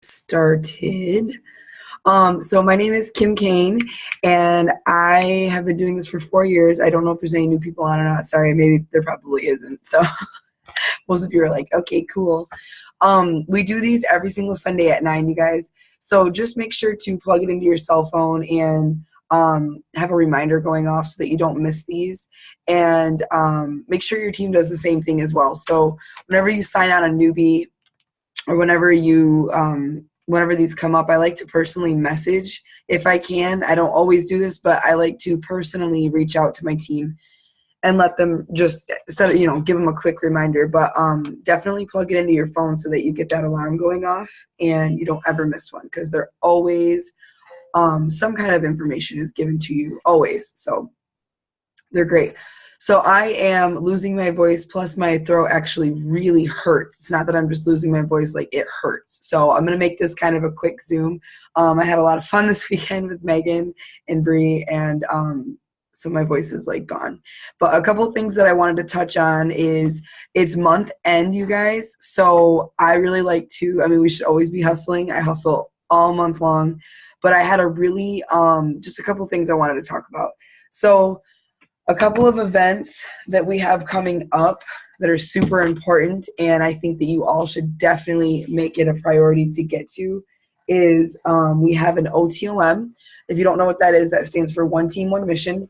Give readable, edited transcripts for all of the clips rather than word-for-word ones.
Started. So my name is Kim Kane, and I have been doing this for 4 years. I don't know if there's any new people on or not. Sorry, maybe there probably isn't. So most of you are like, okay, cool. We do these every single Sunday at 9, you guys. So just make sure to plug it into your cell phone and have a reminder going off so that you don't miss these. And make sure your team does the same thing as well. So whenever you sign on a newbie, or whenever these come up, I like to personally message if I can. I don't always do this, but I like to personally reach out to my team and let them just give them a quick reminder. But definitely plug it into your phone so that you get that alarm going off and you don't ever miss one, because they're always some kind of information is given to you always. So they're great. So I am losing my voice, plus my throat actually really hurts. It's not that I'm just losing my voice, like it hurts. So I'm going to make this kind of a quick Zoom. I had a lot of fun this weekend with Megan and Bree, and so my voice is like gone. But a couple things that I wanted to touch on is it's month end, you guys. So I really like we should always be hustling. I hustle all month long. But I had just a couple things I wanted to talk about. So a couple of events that we have coming up that are super important, and I think that you all should definitely make it a priority to get to, is we have an OTOM. If you don't know what that is, that stands for One Team, One Mission,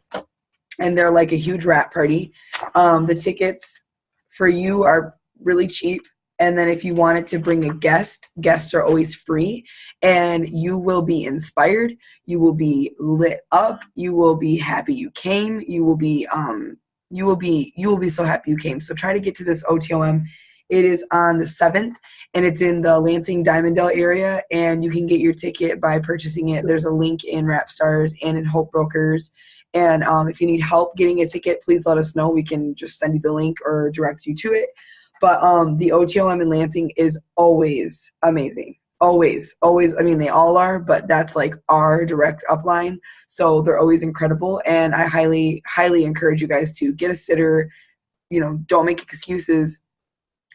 and they're like a huge rap party. The tickets for you are really cheap. And then if you wanted to bring a guest, guests are always free, and you will be inspired. You will be lit up. You will be happy you came. You will be so happy you came. So try to get to this OTOM. It is on the 7th, and it's in the Lansing Diamonddale area, and you can get your ticket by purchasing it. There's a link in Rapstars and in Hope Brokers. And if you need help getting a ticket, please let us know. We can just send you the link or direct you to it. But the OTOM in Lansing is always amazing. Always. I mean, they all are, but that's like our direct upline. So they're always incredible. And I highly, highly encourage you guys to get a sitter. Don't make excuses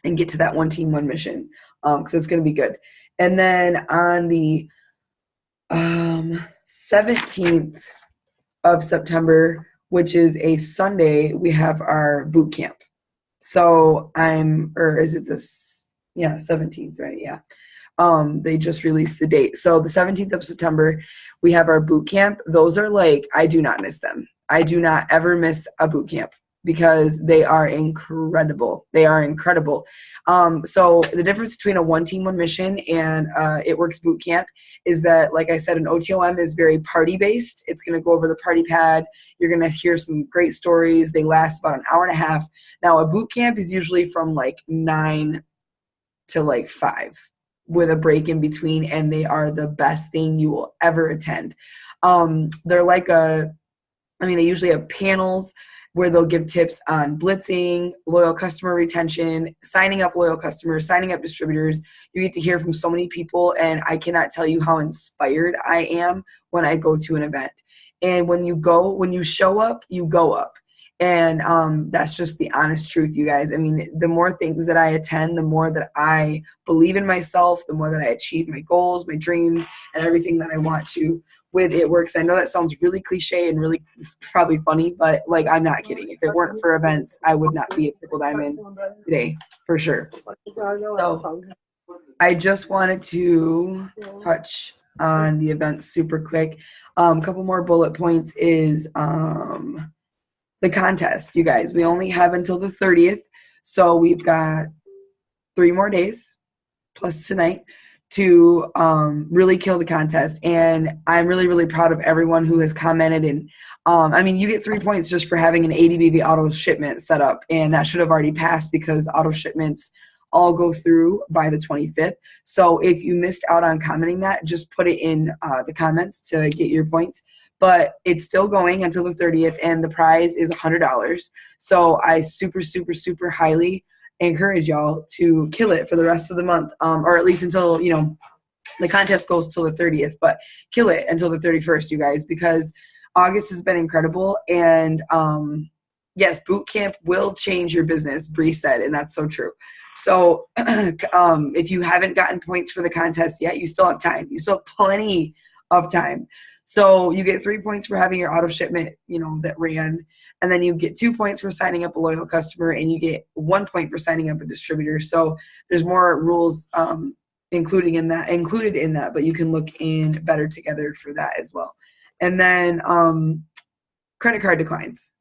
and get to that One Team, One Mission, because it's going to be good. And then on the 17th of September, which is a Sunday, we have our boot camp. So 17th, right? Yeah. They just released the date. So the 17th of September, we have our boot camp. Those are I do not miss them. I do not ever miss a boot camp because they are incredible. They are incredible. So the difference between a One Team, One Mission and It Works boot camp is that, like I said, an OTOM is very party based. It's going to go over the party pad. You're going to hear some great stories. They last about an hour and a half. Now, a boot camp is usually from 9 to 5 with a break in between, and they are the best thing you will ever attend. They're they usually have panels where they'll give tips on blitzing, loyal customer retention, signing up loyal customers, signing up distributors. You get to hear from so many people, and I cannot tell you how inspired I am when I go to an event. And when you show up, you go up. And that's just the honest truth, you guys. I mean, the more things that I attend, the more that I believe in myself, the more that I achieve my goals, my dreams, and everything that I want to with It Works. I know that sounds really cliche and really probably funny, but I'm not kidding. If it weren't for events, I would not be at Pickle Diamond today, for sure. So I just wanted to touch on the events super quick. A couple more bullet points is the contest, you guys. We only have until the 30th, so we've got 3 more days plus tonight to really kill the contest. And I'm really, really proud of everyone who has commented. And you get 3 points just for having an ADBV auto shipment set up, and that should have already passed because auto shipments all go through by the 25th. So if you missed out on commenting that, just put it in the comments to get your points. But it's still going until the 30th, and the prize is $100. So I super, super, super highly encourage y'all to kill it for the rest of the month, or at least until, the contest goes till the 30th, but kill it until the 31st, you guys, because August has been incredible. And yes, boot camp will change your business, Bree said, and that's so true. So if you haven't gotten points for the contest yet, you still have time. You still have plenty of time. So you get 3 points for having your auto shipment, that ran. And then you get 2 points for signing up a loyal customer, and you get 1 point for signing up a distributor. So there's more rules included in that, but you can look in Better Together for that as well. And then credit card declines.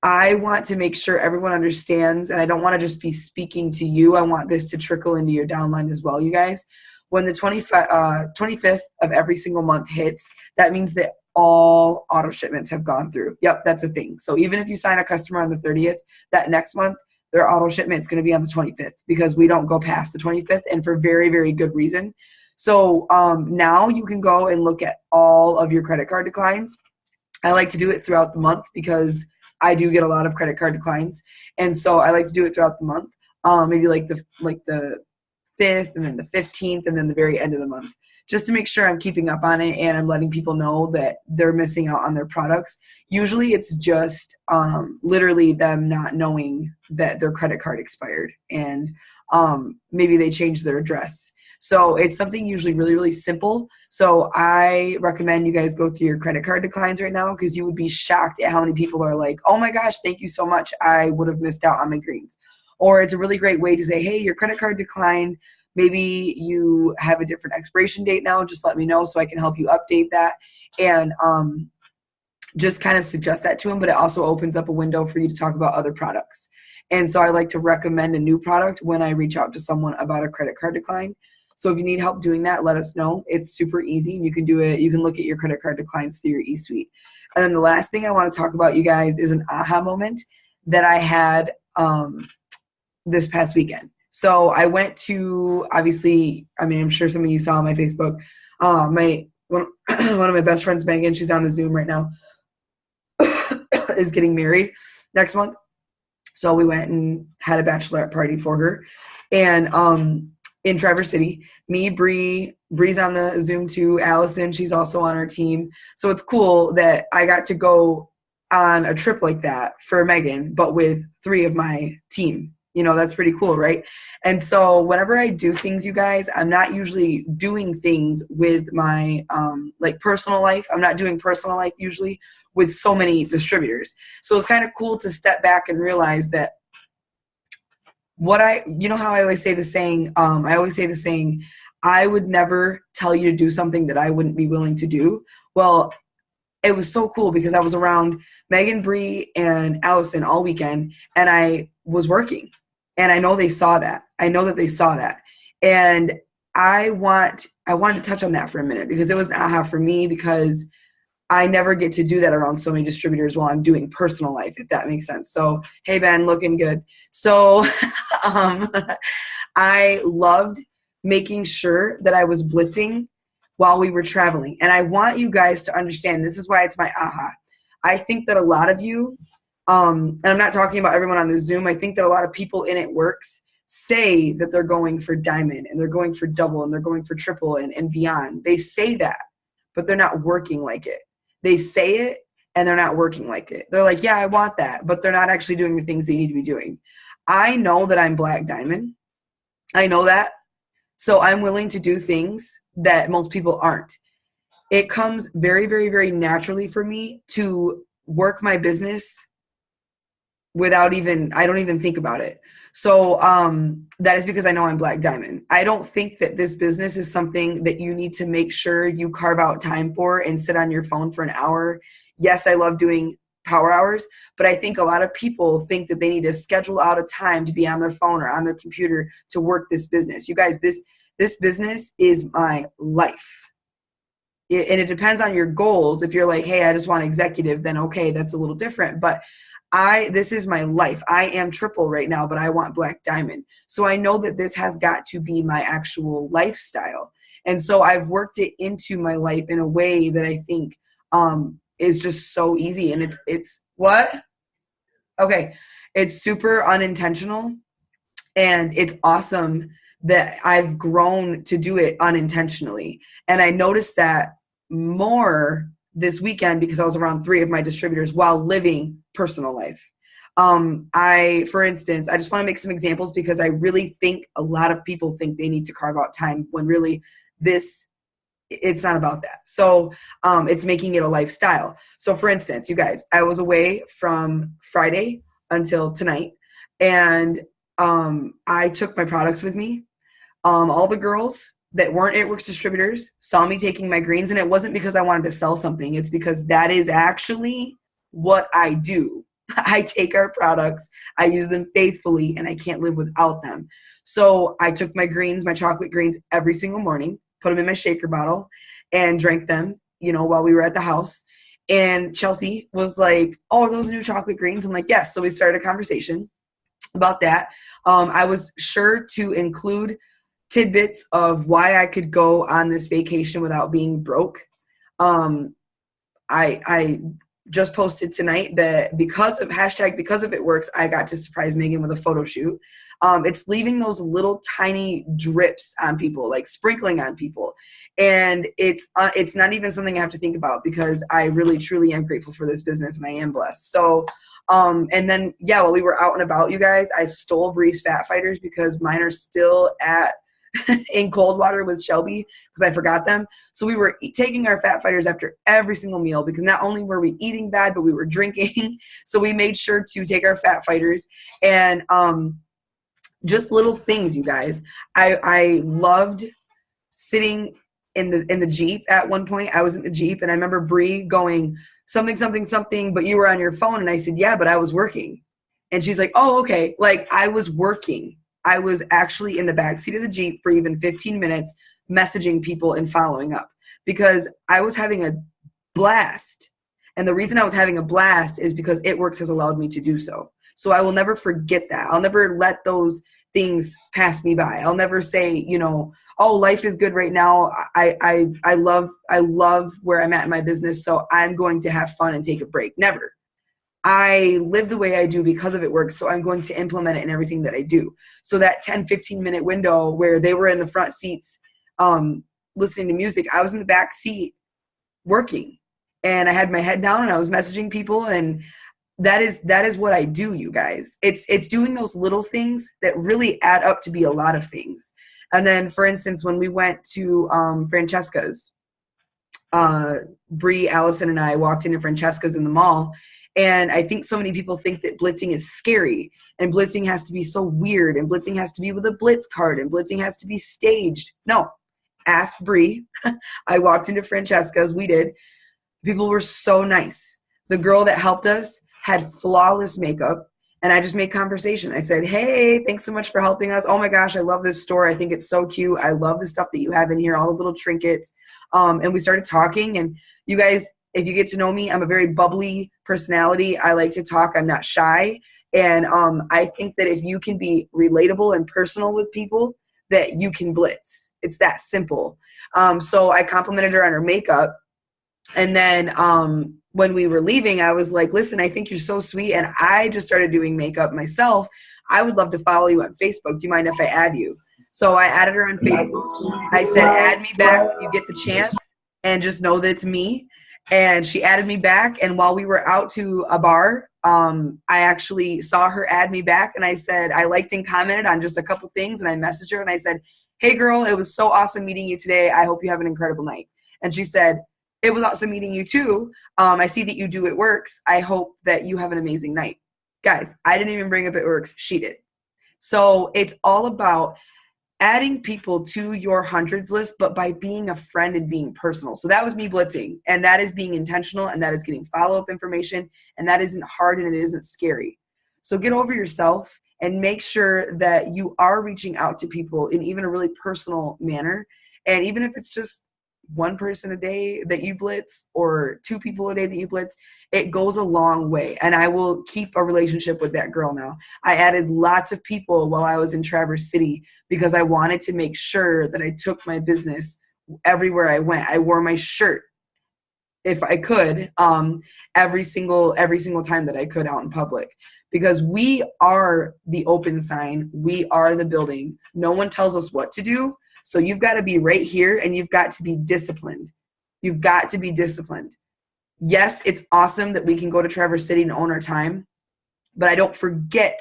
I want to make sure everyone understands, and I don't want to just be speaking to you. I want this to trickle into your downline as well, you guys. When the 25th of every single month hits, that means that all auto shipments have gone through. Yep, that's a thing. So even if you sign a customer on the 30th, that next month, their auto shipment is going to be on the 25th, because we don't go past the 25th, and for very, very good reason. So now you can go and look at all of your credit card declines. I like to do it throughout the month because I do get a lot of credit card declines. And so I like to do it throughout the month. Maybe like the 5th, and then the 15th, and then the very end of the month, just to make sure I'm keeping up on it and I'm letting people know that they're missing out on their products. Usually it's just literally them not knowing that their credit card expired, and maybe they changed their address. So it's something usually really, really simple. So I recommend you guys go through your credit card declines right now, because you would be shocked at how many people are like, oh my gosh, thank you so much. I would have missed out on my greens. Or it's a really great way to say, hey, your credit card declined. Maybe you have a different expiration date now. Just let me know so I can help you update that. And just kind of suggest that to them. But it also opens up a window for you to talk about other products. And so I like to recommend a new product when I reach out to someone about a credit card decline. So if you need help doing that, let us know. It's super easy, and you can do it. You can look at your credit card declines through your eSuite. And then the last thing I want to talk about, you guys, is an aha moment that I had this past weekend. So I went to, obviously, I'm sure some of you saw on my Facebook, one of my best friends, Megan, she's on the Zoom right now, is getting married next month. So we went and had a bachelorette party for her. And in Traverse City, me, Bree's on the Zoom too, Allison, she's also on our team. So it's cool that I got to go on a trip like that for Megan, but with 3 of my team. That's pretty cool, right? And so whenever I do things, you guys, I'm not usually doing things with my personal life. I'm not doing personal life usually with so many distributors. So it's kind of cool to step back and realize that how I always say the saying, I would never tell you to do something that I wouldn't be willing to do. Well, it was so cool because I was around Megan, Bree, and Allison all weekend, and I was working. And I know they saw that. I know that they saw that. And I wanted to touch on that for a minute, because it was an aha for me, because I never get to do that around so many distributors while I'm doing personal life, if that makes sense. So, hey, Ben, looking good. So I loved making sure that I was blitzing while we were traveling. And I want you guys to understand, this is why it's my aha. I think that a lot of you, and I'm not talking about everyone on the Zoom, I think that a lot of people in It Works say that they're going for diamond, and they're going for double, and they're going for triple, and beyond. They say that, but they're not working like it. They say it, and they're not working like it. They're like, yeah, I want that, but they're not actually doing the things they need to be doing. I know that I'm black diamond. I know that. So I'm willing to do things that most people aren't. It comes very, very, very naturally for me to work my business without I don't even think about it. So that is because I know I'm black diamond. I don't think that this business is something that you need to make sure you carve out time for and sit on your phone for an hour. Yes, I love doing power hours, but I think a lot of people think that they need to schedule out a time to be on their phone or on their computer to work this business. You guys, this business is my life. And it depends on your goals. If you're like, hey, I just want executive, then okay, that's a little different. But this is my life. I am triple right now, but I want black diamond. So I know that this has got to be my actual lifestyle. And so I've worked it into my life in a way that I think is just so easy. And it's what? Okay. It's super unintentional. And it's awesome that I've grown to do it unintentionally. And I noticed that more this weekend because I was around 3 of my distributors while living personal life. For instance, I just want to make some examples because I really think a lot of people think they need to carve out time when really it's not about that. So it's making it a lifestyle. So for instance, you guys, I was away from Friday until tonight, and I took my products with me. All the girls that weren't It Works distributors saw me taking my greens, and it wasn't because I wanted to sell something. It's because that is actually what I do. I take our products, I use them faithfully, and I can't live without them. So I took my greens, my chocolate greens, every single morning, put them in my shaker bottle, and drank them, while we were at the house. And Chelsea was like, "Oh, are those new chocolate greens?" I'm like, "Yes." So we started a conversation about that. I was sure to include tidbits of why I could go on this vacation without being broke. I just posted tonight that because of It Works, I got to surprise Megan with a photo shoot. It's leaving those little tiny drips on people, like sprinkling on people. And it's not even something I have to think about because I really, truly am grateful for this business and I am blessed. So, and then, while we were out and about, you guys, I stole Bree's Fat Fighters because mine are still in cold water with Shelby because I forgot them. So we were taking our Fat Fighters after every single meal because not only were we eating bad, but we were drinking. So we made sure to take our Fat Fighters and just little things, you guys. I loved sitting in the Jeep at one point. I was in the Jeep and I remember Bree going something, something, something, but you were on your phone. And I said, "Yeah, but I was working." And she's like, "Oh, okay." Like I was working. I was actually in the backseat of the Jeep for even 15 minutes messaging people and following up because I was having a blast. And the reason I was having a blast is because It Works has allowed me to do so. So I will never forget that. I'll never let those things pass me by. I'll never say, "Oh, life is good right now. I love where I'm at in my business, so I'm going to have fun and take a break." Never. I live the way I do because of It Works, so I'm going to implement it in everything that I do. So that 10, 15-minute window where they were in the front seats listening to music, I was in the back seat working. And I had my head down and I was messaging people, and that is what I do, you guys. It's doing those little things that really add up to be a lot of things. And then, for instance, when we went to Francesca's, Bree, Allison, and I walked into Francesca's in the mall. And I think so many people think that blitzing is scary and blitzing has to be so weird and blitzing has to be with a blitz card and blitzing has to be staged. No, ask Bree. I walked into Francesca's. We did. People were so nice. The girl that helped us had flawless makeup. And I just made conversation. I said, "Hey, thanks so much for helping us. Oh my gosh, I love this store. I think it's so cute. I love the stuff that you have in here, all the little trinkets." And we started talking. And you guys, if you get to know me, I'm a very bubbly personality. I like to talk. I'm not shy. And I think that if you can be relatable and personal with people, that you can blitz. It's that simple. So I complimented her on her makeup. And then when we were leaving, I was like, "Listen, I think you're so sweet. And I just started doing makeup myself. I would love to follow you on Facebook. Do you mind if I add you?" So I added her on Facebook. I said, "Add me back when you get the chance and just know that it's me." And she added me back. And while we were out to a bar, I actually saw her add me back. And I said, I liked and commented on just a couple things. And I messaged her and I said, "Hey girl, it was so awesome meeting you today. I hope you have an incredible night." And she said, "It was awesome meeting you too. I see that you do It Works. I hope that you have an amazing night." Guys, I didn't even bring up It Works. She did. So it's all about adding people to your hundreds list, but by being a friend and being personal. So that was me blitzing, and that is being intentional, and that is getting follow-up information, and that isn't hard and it isn't scary. So get over yourself and make sure that you are reaching out to people in even a really personal manner. And even if it's just one person a day that you blitz or two people a day that you blitz, it goes a long way. And I will keep a relationship with that girl now. I added lots of people while I was in Traverse City because I wanted to make sure that I took my business everywhere I went. I wore my shirt if I could every single time that I could out in public, because we are the open sign. We are the building. No one tells us what to do. So you've got to be right here and you've got to be disciplined. You've got to be disciplined. Yes, it's awesome that we can go to Traverse City and own our time, but I don't forget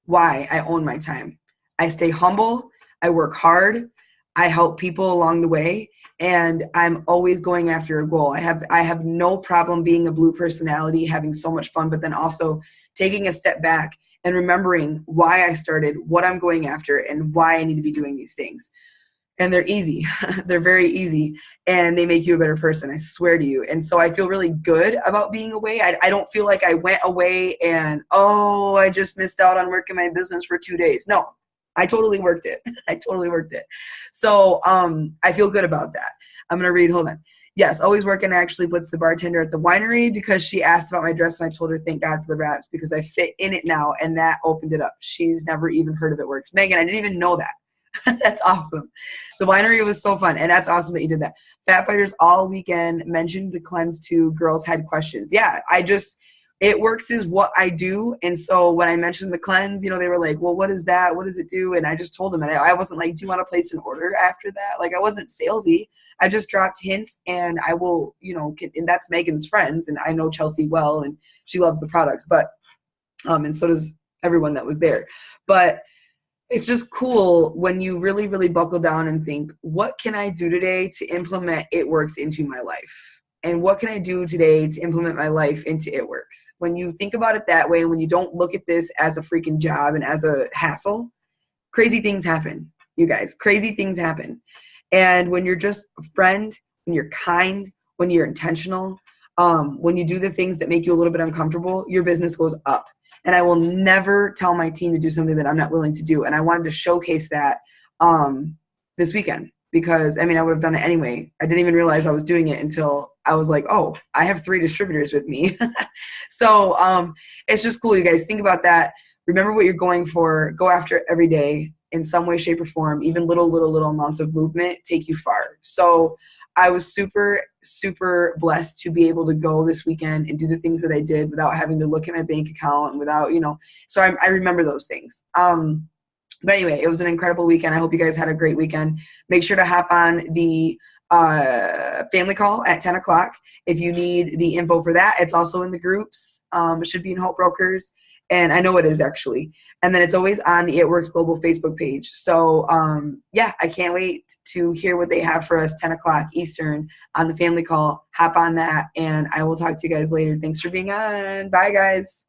why I own my time. I stay humble. I work hard. I help people along the way, and I'm always going after a goal. I have no problem being a blue personality, having so much fun, but then also taking a step back and remembering why I started, what I'm going after, and why I need to be doing these things. And they're easy. They're very easy, and they make you a better person, I swear to you. And so I feel really good about being away. I don't feel like I went away and, oh, I just missed out on working my business for 2 days. No, I totally worked it. I totally worked it. So I feel good about that. I'm going to read, hold on. Yes, always working actually puts the bartender at the winery because she asked about my dress and I told her, thank God for the wraps because I fit in it now, and that opened it up. She's never even heard of It Works. Megan, I didn't even know that. That's awesome. The winery was so fun, and that's awesome that you did that. Fat Fighters all weekend mentioned the cleanse too. Girls had questions. Yeah, It Works is what I do, and so when I mentioned the cleanse, they were like, well, what is that? What does it do? And I just told them, and I wasn't like, do you want to place an order after that? Like, I wasn't salesy. I just dropped hints, and I will, and that's Megan's friends, and I know Chelsea well, and she loves the products, but and so does everyone that was there. But it's just cool when you really, really buckle down and think, what can I do today to implement It Works into my life? And what can I do today to implement my life into It Works? When you think about it that way, when you don't look at this as a freaking job and as a hassle, crazy things happen, you guys. Crazy things happen. And when you're just a friend, when you're kind, when you're intentional, when you do the things that make you a little bit uncomfortable, your business goes up. And I will never tell my team to do something that I'm not willing to do. And I wanted to showcase that this weekend because, I would have done it anyway. I didn't even realize I was doing it until I was like, oh, I have 3 distributors with me. So it's just cool, you guys. Think about that. Remember what you're going for. Go after it every day in some way, shape, or form. Even little amounts of movement take you far. So I was super, super blessed to be able to go this weekend and do the things that I did without having to look at my bank account and without, so I remember those things. But anyway, it was an incredible weekend. I hope you guys had a great weekend. Make sure to hop on the family call at 10 o'clock. If you need the info for that, it's also in the groups. It should be in Hope Brokers. And I know it is actually. And then it's always on the It Works Global Facebook page. So yeah, I can't wait to hear what they have for us 10 o'clock Eastern on the family call. Hop on that and I will talk to you guys later. Thanks for being on. Bye guys.